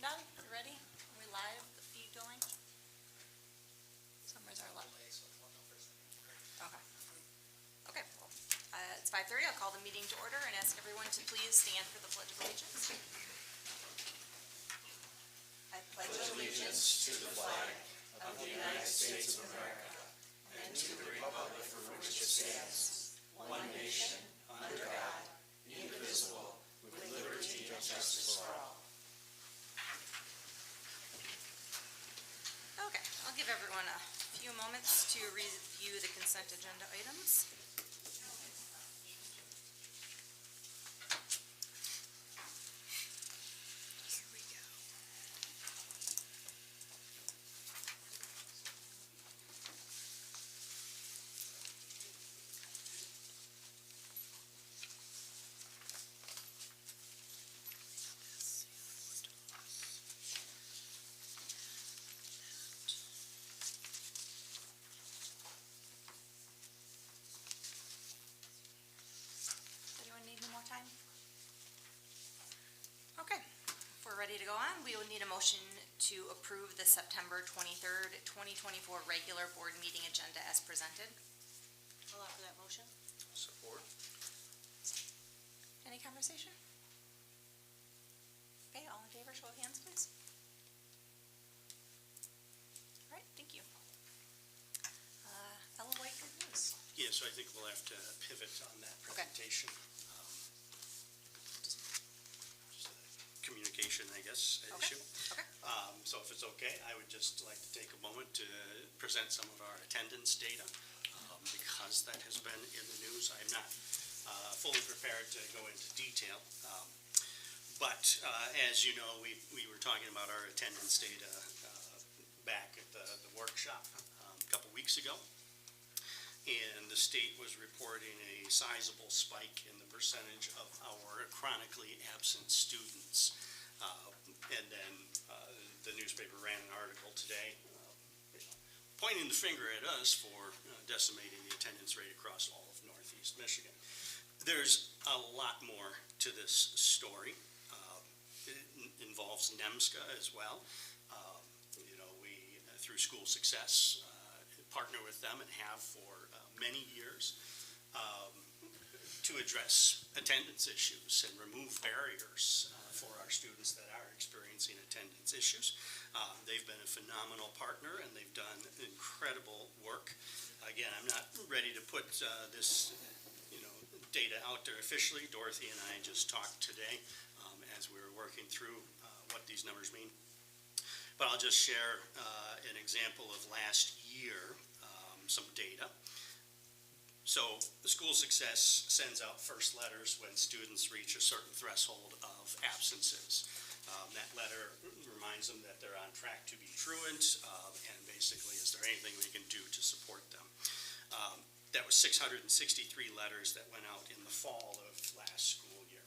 turned on? You ready? Are we live? The feed going? Somewhere's our live. Okay. Okay. Well, it's 5:30. I'll call the meeting to order and ask everyone to please stand for the Pledge of Allegiance. I pledge allegiance to the flag of the United States of America and to the republic for which it stands, one nation, under God, indivisible, with liberty and justice for all. Okay, I'll give everyone a few moments to review the consent agenda items. Here we go. Anyone need any more time? Okay, if we're ready to go on, we will need a motion to approve the September 23rd, 2024 regular board meeting agenda as presented. I'll offer that motion. Support. Any conversation? Okay, all in favor, show of hands, please. All right, thank you. Ella White, good news. Yeah, so I think we'll have to pivot on that presentation. Just a communication, I guess, issue. Okay. So if it's okay, I would just like to take a moment to present some of our attendance data because that has been in the news. I'm not fully prepared to go into detail. But as you know, we were talking about our attendance data back at the workshop a couple weeks ago. And the state was reporting a sizable spike in the percentage of our chronically absent students. And then the newspaper ran an article today pointing the finger at us for decimating the attendance rate across all of Northeast Michigan. There's a lot more to this story. It involves NEMSCA as well. We, through School Success, partner with them and have for many years to address attendance issues and remove barriers for our students that are experiencing attendance issues. They've been a phenomenal partner and they've done incredible work. Again, I'm not ready to put this data out there officially. Dorothy and I just talked today as we were working through what these numbers mean. But I'll just share an example of last year, some data. So the School Success sends out first letters when students reach a certain threshold of absences. That letter reminds them that they're on track to be truant, and basically, is there anything we can do to support them? That was 663 letters that went out in the fall of last school year.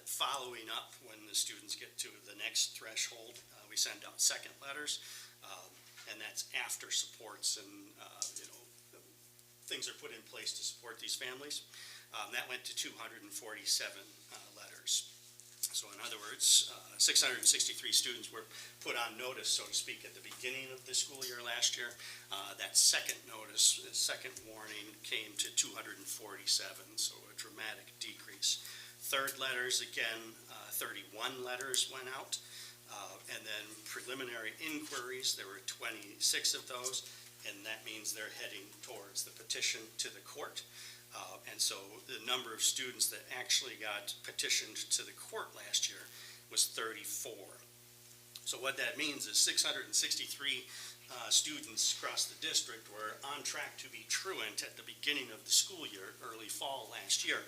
Following up, when the students get to the next threshold, we send out second letters, and that's after supports and things are put in place to support these families. That went to 247 letters. So in other words, 663 students were put on notice, so to speak, at the beginning of the school year last year. That second notice, second warning, came to 247, so a dramatic decrease. Third letters, again, 31 letters went out. And then preliminary inquiries, there were 26 of those, and that means they're heading towards the petition to the court. And so the number of students that actually got petitioned to the court last year was 34. So what that means is 663 students across the district were on track to be truant at the beginning of the school year, early fall last year.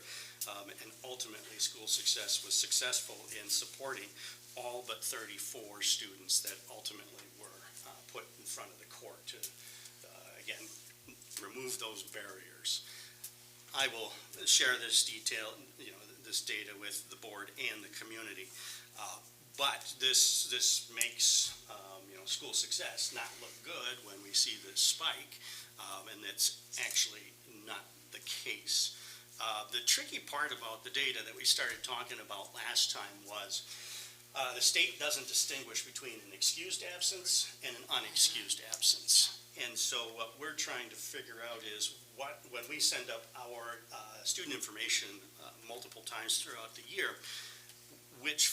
And ultimately, School Success was successful in supporting all but 34 students that ultimately were put in front of the court to, again, remove those barriers. I will share this detail, this data with the board and the community. But this makes School Success not look good when we see this spike, and that's actually not the case. The tricky part about the data that we started talking about last time was The state doesn't distinguish between an excused absence and an unexcused absence. And so what we're trying to figure out is when we send up our student information multiple times throughout the year, which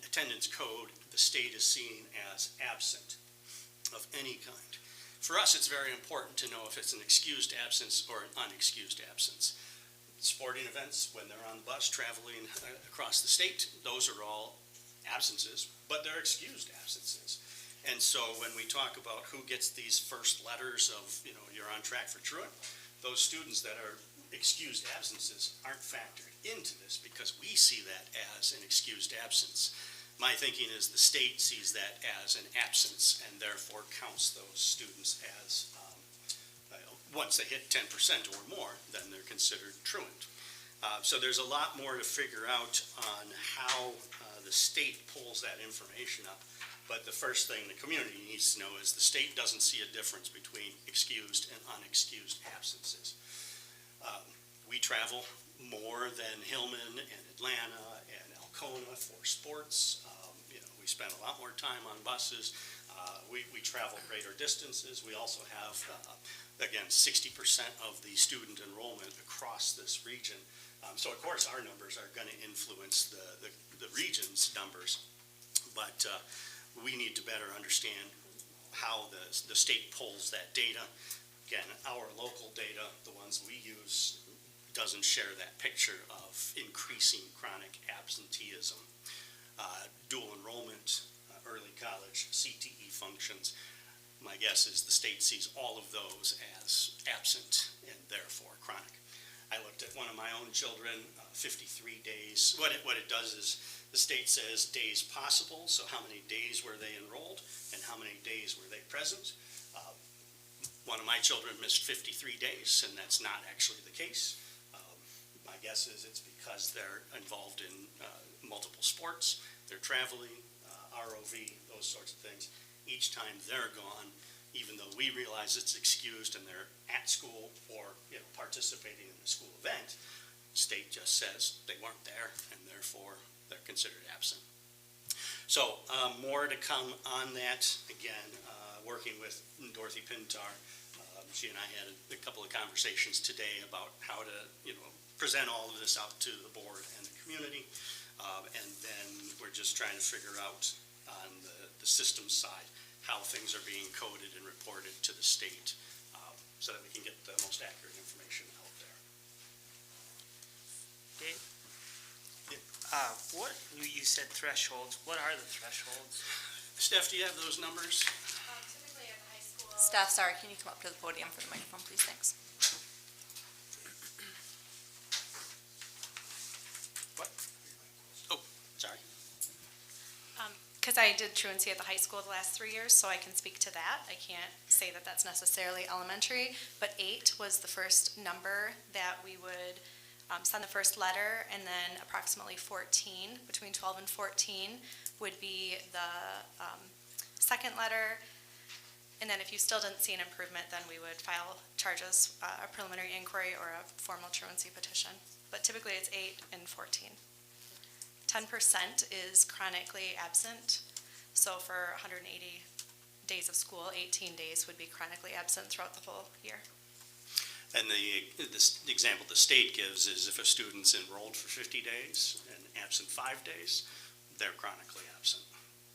attendance code the state is seeing as absent of any kind. For us, it's very important to know if it's an excused absence or an unexcused absence. Sporting events, when they're on the bus traveling across the state, those are all absences, but they're excused absences. And so when we talk about who gets these first letters of, you're on track for truant, those students that are excused absences aren't factored into this because we see that as an excused absence. My thinking is the state sees that as an absence and therefore counts those students as once they hit 10% or more, then they're considered truant. So there's a lot more to figure out on how the state pulls that information up. But the first thing the community needs to know is the state doesn't see a difference between excused and unexcused absences. We travel more than Hillman and Atlanta and Alcona for sports. We spend a lot more time on buses. We travel greater distances. We also have again, 60% of the student enrollment across this region. So of course our numbers are going to influence the region's numbers, but we need to better understand how the state pulls that data. Again, our local data, the ones we use, doesn't share that picture of increasing chronic absenteeism, dual enrollment, early college, CTE functions. My guess is the state sees all of those as absent and therefore chronic. I looked at one of my own children, 53 days. What it does is the state says days possible, so how many days were they enrolled and how many days were they present. One of my children missed 53 days, and that's not actually the case. My guess is it's because they're involved in multiple sports, they're traveling, ROV, those sorts of things. Each time they're gone, even though we realize it's excused and they're at school or participating in a school event, state just says they weren't there and therefore they're considered absent. So more to come on that. Again, working with Dorothy Pintar, she and I had a couple of conversations today about how to present all of this out to the board and the community, and then we're just trying to figure out on the system side how things are being coded and reported to the state so that we can get the most accurate information out there. Dave? Yeah. What you said thresholds. What are the thresholds? Steph, do you have those numbers? Typically at the high school. Steph, sorry, can you come up to the podium for the microphone, please? Thanks. What? Oh, sorry. Because I did truancy at the high school the last 3 years, so I can speak to that. I can't say that that's necessarily elementary, but 8 was the first number that we would send the first letter, and then approximately 14, between 12 and 14, would be the second letter. And then if you still didn't see an improvement, then we would file charges, a preliminary inquiry or a formal truancy petition. But typically it's 8 and 14. 10% is chronically absent. So for 180 days of school, 18 days would be chronically absent throughout the whole year. And the example the state gives is if a student's enrolled for 50 days and absent 5 days, they're chronically absent.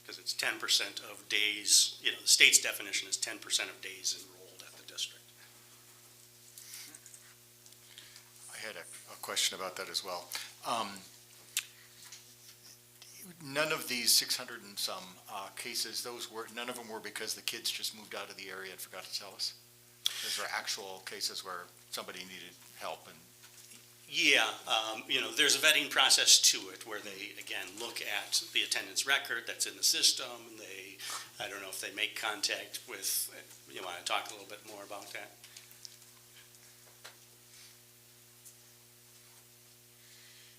Because it's 10% of days, the state's definition is 10% of days enrolled at the district. I had a question about that as well. None of these 600 and some cases, none of them were because the kids just moved out of the area and forgot to tell us? Those are actual cases where somebody needed help and... Yeah, there's a vetting process to it where they, again, look at the attendance record that's in the system. I don't know if they make contact with, you want to talk a little bit more about that?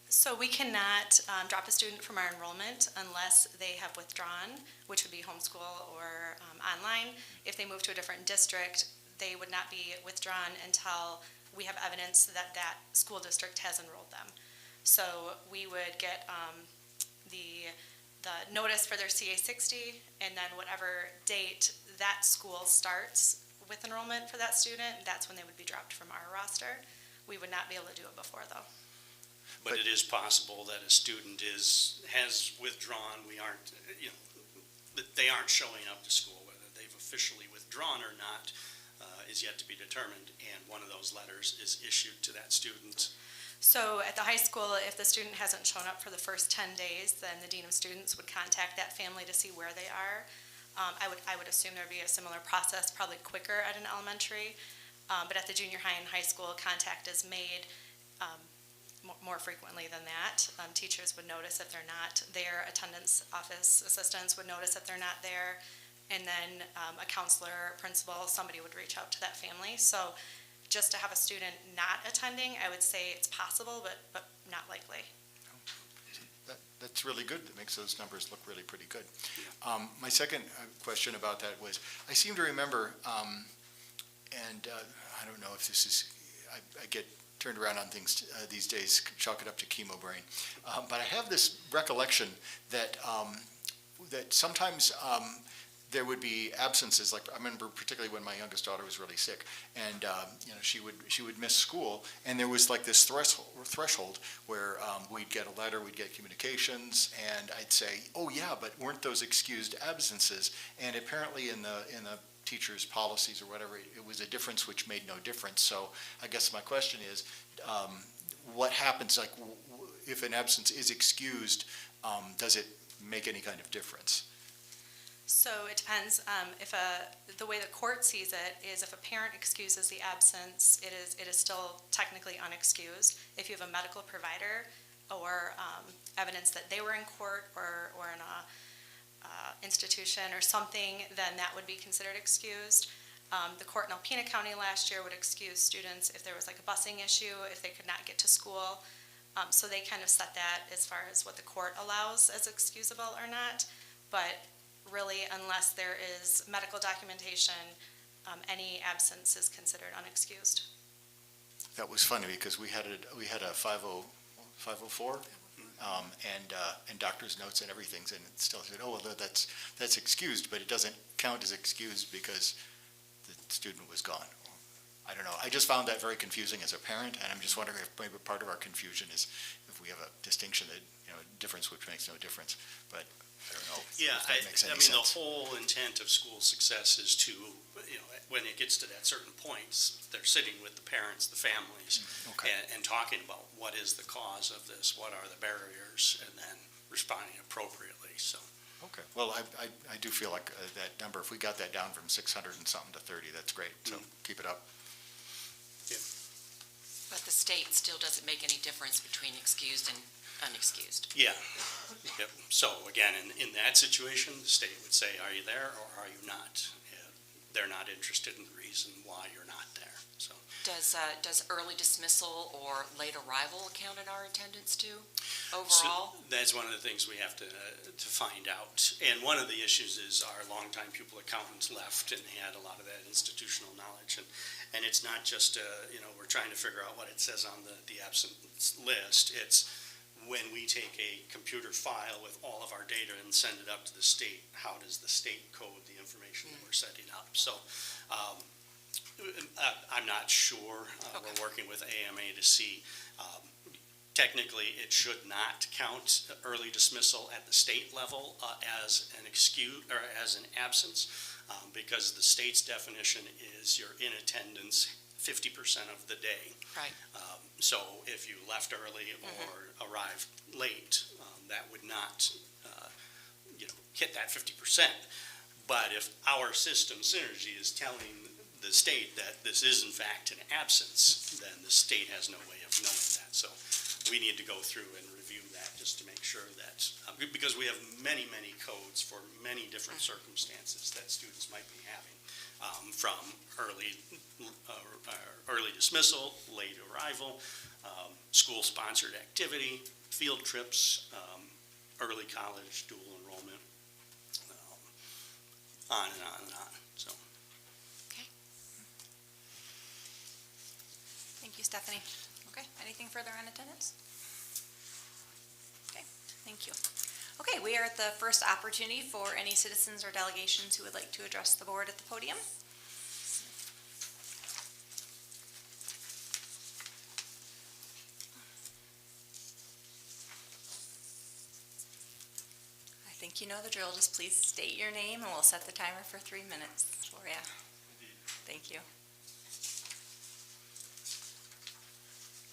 So we cannot drop a student from our enrollment unless they have withdrawn, which would be homeschool or online. If they move to a different district, they would not be withdrawn until we have evidence that that school district has enrolled them. So we would get the notice for their CA 60, and then whatever date that school starts with enrollment for that student, that's when they would be dropped from our roster. We would not be able to do it before, though. But it is possible that a student has withdrawn, that they aren't showing up to school, whether they've officially withdrawn or not, is yet to be determined, and one of those letters is issued to that student. So at the high school, if the student hasn't shown up for the first 10 days, then the dean of students would contact that family to see where they are. I would assume there'd be a similar process, probably quicker at an elementary, but at the junior high and high school, contact is made more frequently than that. Teachers would notice if they're not there, attendance office assistants would notice if they're not there, and then a counselor, principal, somebody would reach out to that family. So just to have a student not attending, I would say it's possible, but not likely. That's really good. That makes those numbers look really pretty good. My second question about that was, I seem to remember, and I don't know if this is, I get turned around on things these days, chalk it up to chemo brain, but I have this recollection that that sometimes there would be absences. Like I remember particularly when my youngest daughter was really sick, and she would miss school, and there was like this threshold where we'd get a letter, we'd get communications, and I'd say, oh yeah, but weren't those excused absences? And apparently in the teachers' policies or whatever, it was a difference which made no difference. So I guess my question is, what happens, like if an absence is excused, does it make any kind of difference? So it depends. The way the court sees it is if a parent excuses the absence, it is still technically unexcused. If you have a medical provider or evidence that they were in court or in a institution or something, then that would be considered excused. The court in Alpena County last year would excuse students if there was like a busing issue, if they could not get to school. So they kind of set that as far as what the court allows as excusable or not. But really, unless there is medical documentation, any absence is considered unexcused. That was funny because we had a 504, and doctor's notes and everything, and it still said, oh, well, that's excused, but it doesn't count as excused because the student was gone. I don't know. I just found that very confusing as a parent, and I'm just wondering if maybe part of our confusion is if we have a distinction that, difference which makes no difference, but I don't know. Yeah, if that makes any the sense. whole intent of school success is to, when it gets to that certain points, they're sitting with the parents, the families, Okay. and talking about what is the cause of this, what are the barriers, and then responding appropriately, so. Okay, well, I do feel like that number, if we got that down from 600 and something to 30, that's great, so keep it up. But the state still doesn't make any difference between excused and unexcused. Yeah. Yep. So again, in that situation, the state would say, are you there or are you not? They're not interested in the reason why you're not there, so. Does early dismissal or late arrival count in our attendance too, So overall? that's one of the things we have to find out. And one of the issues is our longtime pupil accountants left and had a lot of that institutional knowledge. And it's not just, we're trying to figure out what it says on the absence list. It's when we take a computer file with all of our data and send it up to the state, how does the state code the information that we're setting up? So I'm not sure. Okay. We're working with AMA to see. Technically, it should not count early dismissal at the state level as an excuse or as an absence, because the state's definition is you're in attendance 50% of the day. Right. So if you left early or arrived late, that would not, hit that 50%. But if our system synergy is telling the state that this is in fact an absence, then the state has no way of knowing that. So we need to go through and review that just to make sure that, because we have many, many codes for many different circumstances that students might be having, from early dismissal, late arrival, school-sponsored activity, field trips, early college, dual enrollment, on and on and on, so. Thank you, Stephanie. Okay, anything further on attendance? Okay, thank you. Okay, we are at the first opportunity for any citizens or delegations who would like to address the board at the podium. I think you know the drill. Just please state your name and we'll set the timer for 3 minutes for you. Thank you.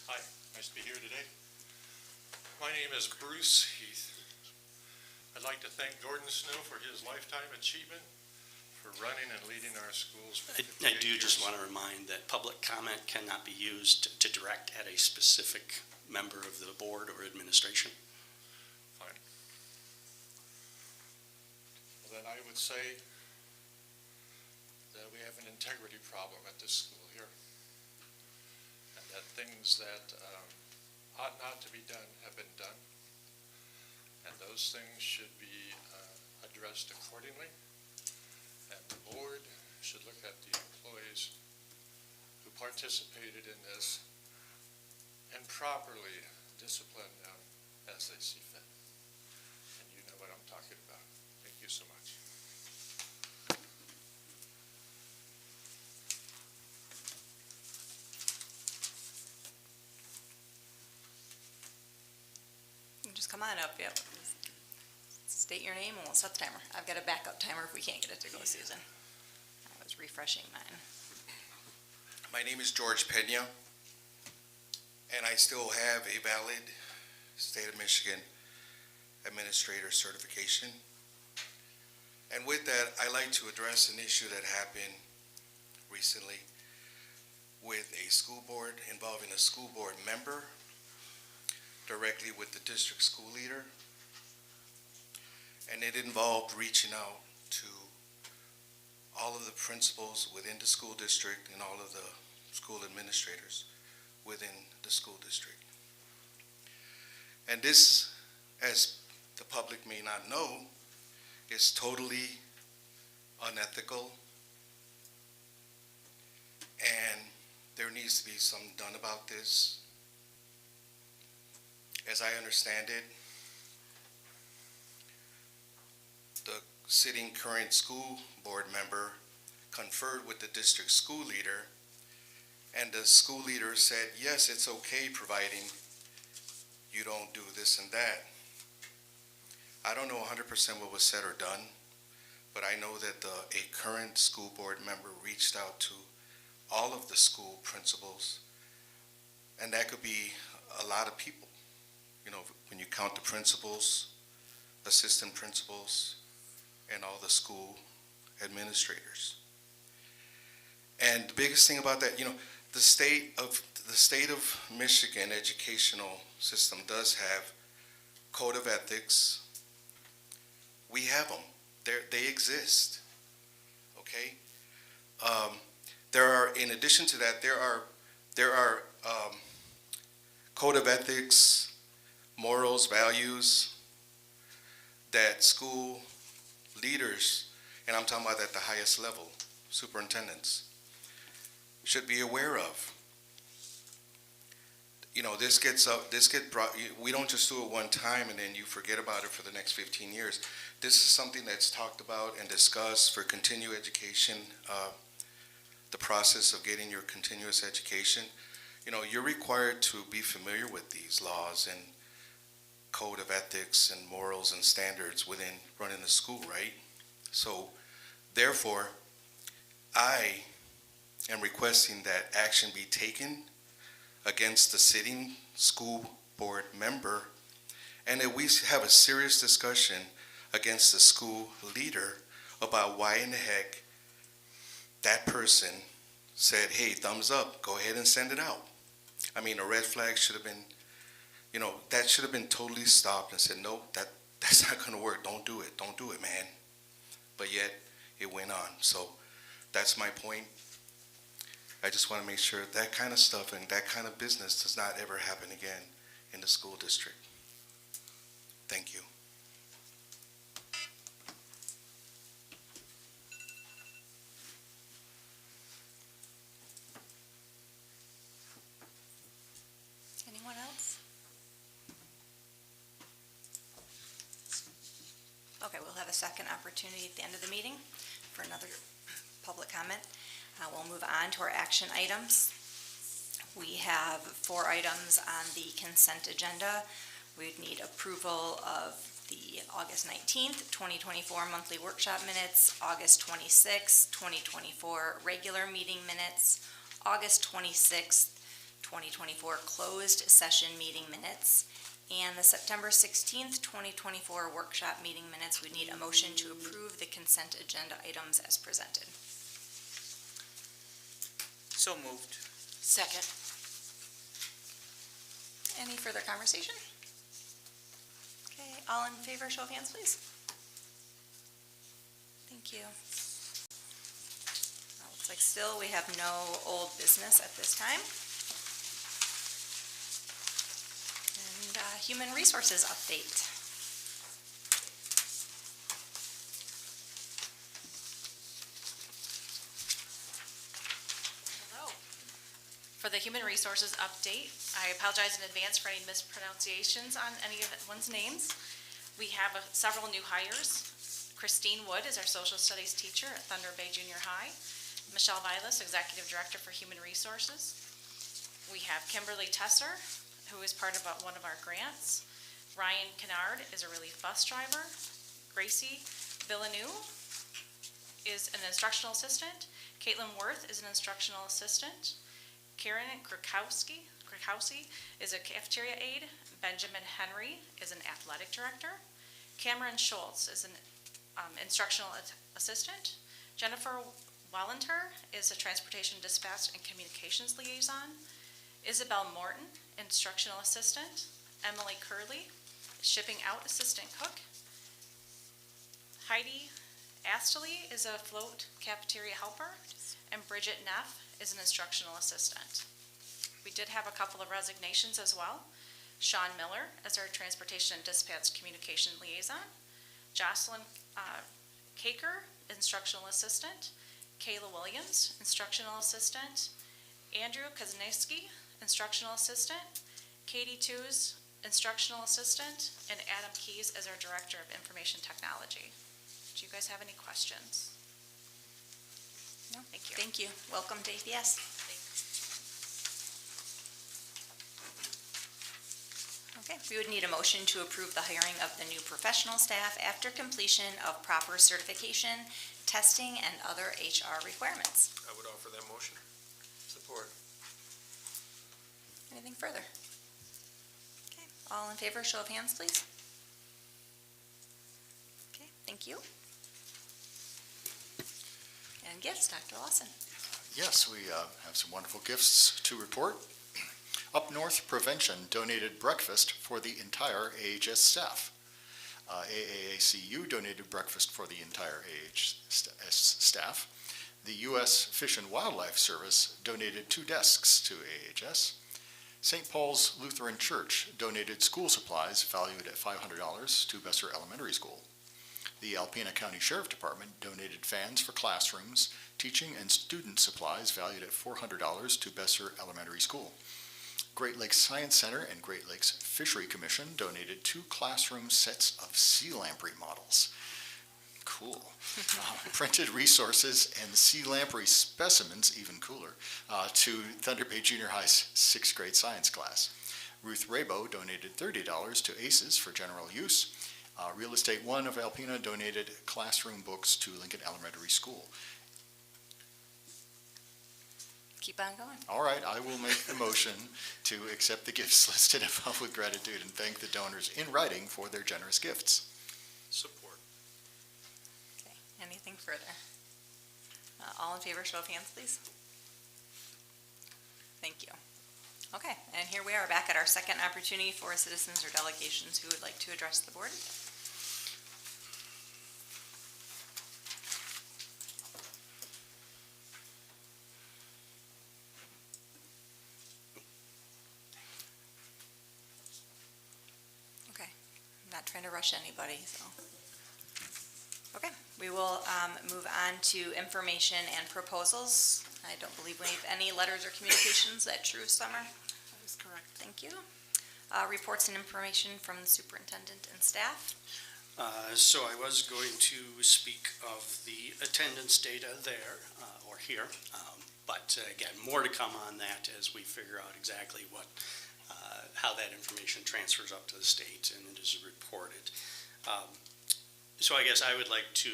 Hi, nice to be here today. My name is Bruce Heath. I'd like to thank Gordon Snow for his lifetime achievement for running and leading our schools for I 58 do just years. want to remind that public comment cannot be used to direct at a specific member of the board or administration. Fine. Well, then I would say that we have an integrity problem at this school here. And that things that ought not to be done have been done. And those things should be addressed accordingly. And the board should look at the employees who participated in this and properly discipline them as they see fit. And you know what I'm talking about. Thank you so much. You can just come on up, yep. State your name and we'll set the timer. I've got a backup timer if we can't get it to go, Susan. I was refreshing mine. My name is George Pena, and I still have a valid State of Michigan Administrator certification. And with that, I like to address an issue that happened recently with a school board involving a school board member directly with the district school leader. And it involved reaching out to all of the principals within the school district and all of the school administrators within the school district. And this, as the public may not know, is totally unethical, and there needs to be something done about this. As I understand it, the sitting current school board member conferred with the district school leader, and the school leader said, yes, it's okay providing you don't do this and that. I don't know 100% what was said or done, but I know that a current school board member reached out to all of the school principals, and that could be a lot of people. You know, when you count the principals, assistant principals, and all the school administrators. And the biggest thing about that, you know, the state of Michigan educational system does have code of ethics. We have them. They exist. Okay. There are, in addition to that, there are code of ethics, morals, values that school leaders, and I'm talking about at the highest level, superintendents, should be aware of. You know, this gets brought, we don't just do it one time and then you forget about it for the next 15 years. This is something that's talked about and discussed for continuing education, the process of getting your continuous education. You know, you're required to be familiar with these laws and code of ethics and morals and standards within running the school, right? So, therefore, I am requesting that action be taken against the sitting school board member, and that we have a serious discussion against the school leader about why in the heck that person said, hey, thumbs up, go ahead and send it out. I mean, a red flag should have been, you know, that should have been totally stopped and said, no, that's not going to work. Don't do it, man. But yet, it went on. So that's my point. I just want to make sure that kind of stuff and that kind of business does not ever happen again in the school district. Thank you. Anyone else? Okay, we'll have a second opportunity at the end of the meeting for another public comment. We'll move on to our action items. We have 4 items on the consent agenda. We'd need approval of the August 19th, 2024 monthly workshop minutes, August 26th, 2024 regular meeting minutes, August 26th, 2024 closed session meeting minutes, and the September 16th, 2024 workshop meeting minutes. We need a motion to approve the consent agenda items as presented. So moved. Second. Any further conversation? Okay, all in favor, show of hands, please. Thank you. Looks like still we have no old business at this time. And human resources update. Hello. For the Human Resources update, I apologize in advance for any mispronunciations on any of one's names. We have several new hires. Christine Wood is our social studies teacher at Thunder Bay Junior High. Michelle Vilas, Executive Director for Human Resources. We have Kimberly Tesser, who is part of one of our grants. Ryan Kennard is a relief bus driver. Gracie Villeneuve is an instructional assistant. Caitlin Worth is an instructional assistant. Karen Krakowski is a cafeteria aide. Benjamin Henry is an athletic director. Cameron Schultz is an instructional assistant. Jennifer Wallinter is a transportation dispatch and communications liaison. Isabel Morton, instructional assistant. Emily Curley, shipping out assistant cook. Heidi Astley is a float cafeteria helper. And Bridget Neff is an instructional assistant. We did have a couple of resignations as well. Sean Miller as our transportation and dispatch communication liaison. Jocelyn Caker, instructional assistant. Kayla Williams, instructional assistant. Andrew Kazneski, instructional assistant. Katie Tews, instructional assistant. And Adam Keys as our director of information technology. Do you guys have any questions? No, thank you. Thank you. Welcome to APS. Okay, we would need a motion to approve the hiring of the new professional staff after completion of proper certification, testing, and other HR requirements. I would offer that motion. Support. Anything further? Okay, all in favor, show of hands, please. Okay, thank you. And gifts, Dr. Lawson. Yes, we have some wonderful gifts to report. Up North Prevention donated breakfast for the entire AHS staff. AAACU donated breakfast for the entire AHS staff. The U.S. Fish and Wildlife Service donated 2 desks to AHS. St. Paul's Lutheran Church donated school supplies valued at $500 to Besser Elementary School. The Alpena County Sheriff Department donated fans for classrooms, teaching, and student supplies valued at $400 to Besser Elementary School. Great Lakes Science Center and Great Lakes Fishery Commission donated 2 classroom sets of sea lamprey models. Cool. Printed resources and sea lamprey specimens, even cooler, to Thunder Bay Junior High's 6th grade science class. Ruth Rabo donated $30 to ACES for general use. Real Estate One of Alpena donated classroom books to Lincoln Elementary School. Keep on going. All right, I will make the motion to accept the gifts listed above with gratitude and thank the donors in writing for their generous gifts. Support. Okay, anything further? All in favor, show of hands, please. Thank you. Okay, and here we are back at our second opportunity for citizens or delegations who would like to address the board. Okay, I'm not trying to rush anybody, so. Okay, we will move on to information and proposals. I don't believe we have any letters or communications. Is that true, Summer? That is correct. Thank you. Reports and information from the superintendent and staff. So I was going to speak of the attendance data there, or here, but again, more to come on that as we figure out exactly what, how that information transfers up to the state and it is reported. So I guess I would like to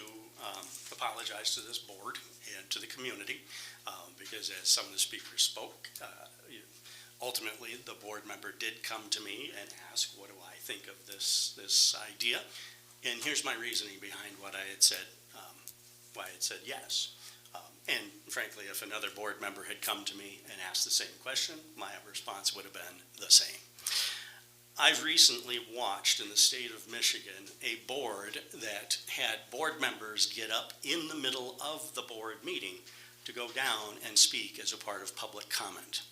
apologize to this board and to the community, because as some of the speakers spoke, ultimately the board member did come to me and ask, what do I think of this idea? And here's my reasoning behind what I had said, why I had said yes. And frankly, if another board member had come to me and asked the same question, my response would have been the same. I've recently watched in the state of Michigan a board that had board members get up in the middle of the board meeting to go down and speak as a part of public comment,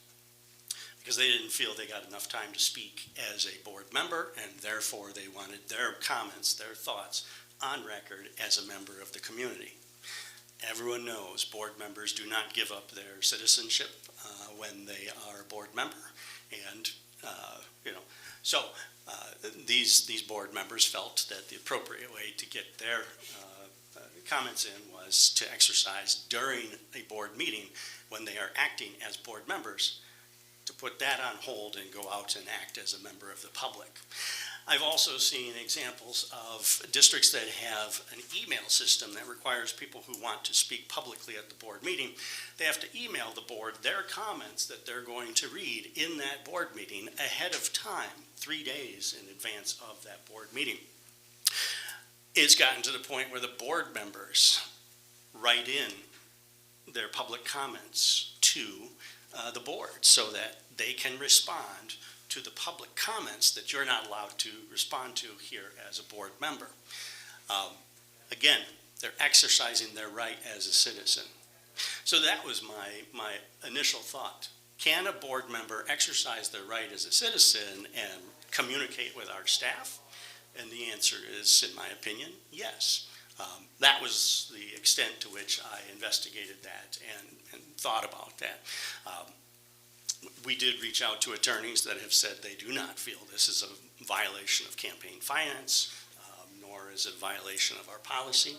because they didn't feel they got enough time to speak as a board member, and therefore they wanted their comments, their thoughts on record as a member of the community. Everyone knows board members do not give up their citizenship when they are a board member, and so these board members felt that the appropriate way to get their comments in was to exercise during a board meeting when they are acting as board members, to put that on hold and go out and act as a member of the public. I've also seen examples of districts that have an email system that requires people who want to speak publicly at the board meeting, they have to email the board their comments that they're going to read in that board meeting ahead of time, 3 days in advance of that board meeting. It's gotten to the point where the board members write in their public comments to the board so that they can respond to the public comments that you're not allowed to respond to here as a board member. Again, they're exercising their right as a citizen. So that was my initial thought. Can a board member exercise their right as a citizen and communicate with our staff? And the answer is, in my opinion, yes. That was the extent to which I investigated that and thought about that. We did reach out to attorneys that have said they do not feel this is a violation of campaign finance, nor is it a violation of our policy.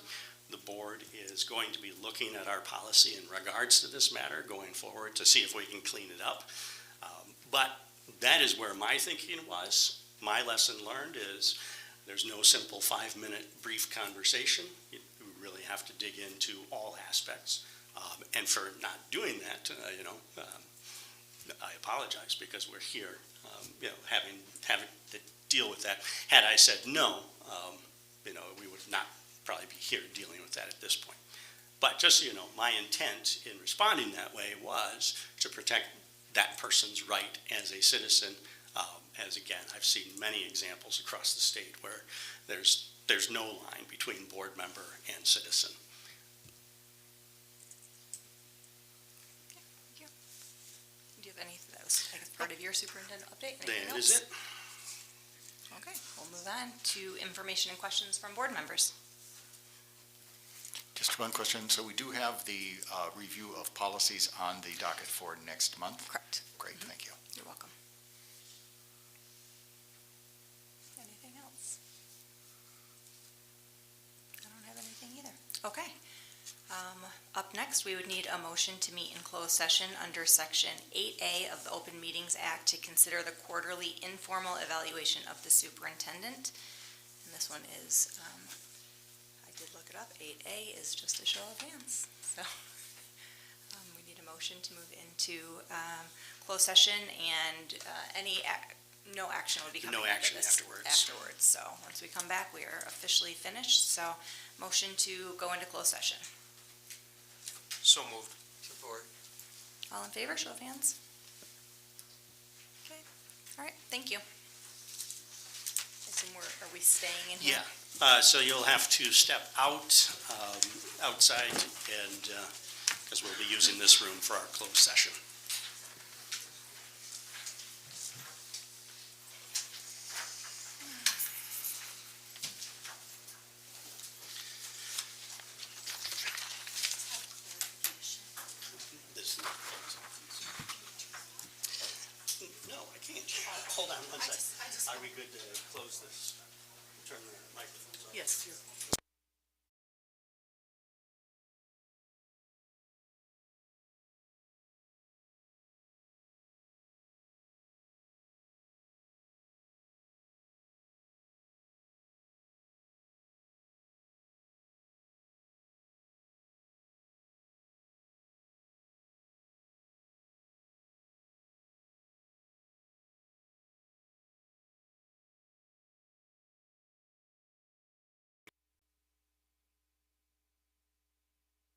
The board is going to be looking at our policy in regards to this matter going forward to see if we can clean it up. But that is where my thinking was. My lesson learned is there's no simple 5-minute brief conversation. You really have to dig into all aspects. And for not doing that, I apologize, because we're here, having to deal with that. Had I said no, we would not probably be here dealing with that at this point. But just so you know, my intent in responding that way was to protect that person's right as a citizen. As again, I've seen many examples across the state where there's no line between board member and citizen. Do you have anything that was part of your superintendent update? Anything That else? is it. Okay, we'll move on to information and questions from board members. Just one question. So we do have the review of policies on the docket for next month? Correct. Great, thank you. You're welcome. Anything else? I don't have anything either. Okay. Up next, we would need a motion to meet in closed session under Section 8A of the Open Meetings Act to consider the quarterly informal evaluation of the superintendent. And this one is, I did look it up, 8A is just a show of hands. So we need a motion to move into closed session, and no action would be coming No out of action this afterwards. So once we come back, we are officially finished. So motion to go into closed session. So moved. Support. All in favor, show of hands. Okay, all right, thank you. I assume are we staying in here? Yeah, so you'll have to step outside, and, because we'll be using this room for our closed session. No, I can't. Hold on one second. Are we good to close this? Turn the microphones on. Yes, you're.